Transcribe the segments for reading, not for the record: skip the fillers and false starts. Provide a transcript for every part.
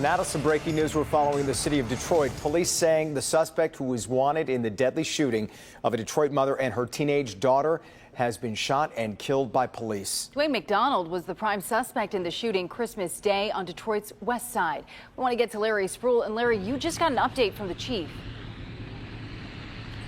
Now to some breaking news we're following in the city of Detroit. Police saying the suspect who was wanted in the deadly shooting of a Detroit mother and her teenage daughter has been shot and killed by police. Dwayne McDonald was the prime suspect in the shooting Christmas Day on Detroit's west side. We want to get to Larry Sproul. And Larry, you just got an update from the chief.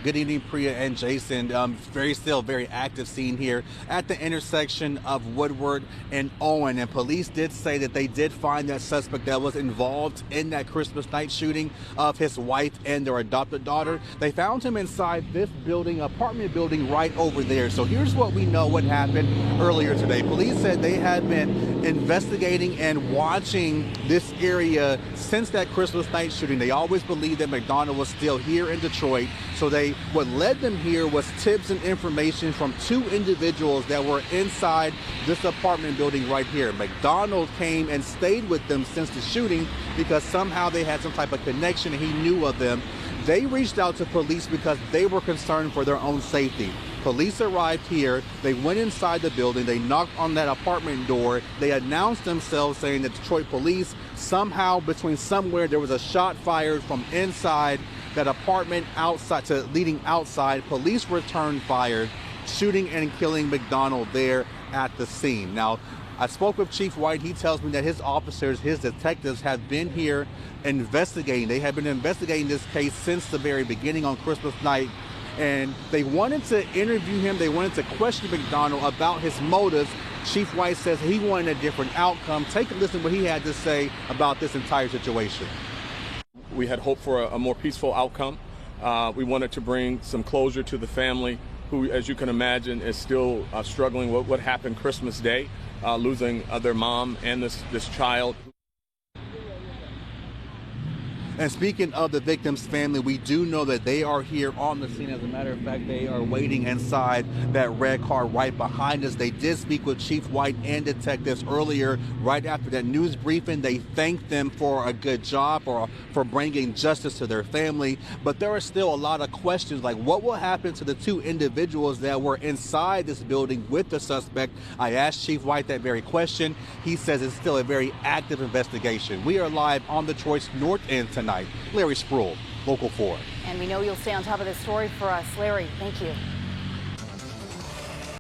Good evening, Priya and Jason. Very active scene here at the intersection of Woodward and Owen. And police did say that they did find that suspect that was involved in that Christmas night shooting of his wife and their adopted daughter. They found him inside this building, apartment building right over there. So here's what we know what happened earlier today. Police said they had been investigating and watching this area since that Christmas night shooting. They always believed that McDonald was still here in Detroit. So what led them here was tips and information from two individuals that were inside this apartment building right here. McDonald came and stayed with them since the shooting because somehow they had some type of connection and he knew of them. They reached out to police because they were concerned for their own safety. Police arrived here, they went inside the building, they knocked on that apartment door, they announced themselves saying that Detroit police, somehow between somewhere there was a shot fired from inside that apartment leading outside. Police returned fire, shooting and killing McDonald there at the scene. Now, I spoke with Chief White. He tells me that his officers, his detectives have been here investigating. They have been investigating this case since the very beginning on Christmas night. And they wanted to interview him. They wanted to question McDonald about his motives. Chief White says he wanted a different outcome. Take a listen to what he had to say about this entire situation. We had hoped for a more peaceful outcome. We wanted to bring some closure to the family who, as you can imagine, is still struggling with what happened Christmas Day, losing their mom and this child. And speaking of the victim's family, we do know that they are here on the scene. As a matter of fact, they are waiting inside that red car right behind us. They did speak with Chief White and detectives earlier, right after that news briefing. They thanked them for a good job or for bringing justice to their family. But there are still a lot of questions, like what will happen to the two individuals that were inside this building with the suspect? I asked Chief White that very question. He says it's still a very active investigation. We are live on Detroit's north end tonight. Larry Sproul, Local 4. And we know you'll stay on top of this story for us. Larry, thank you.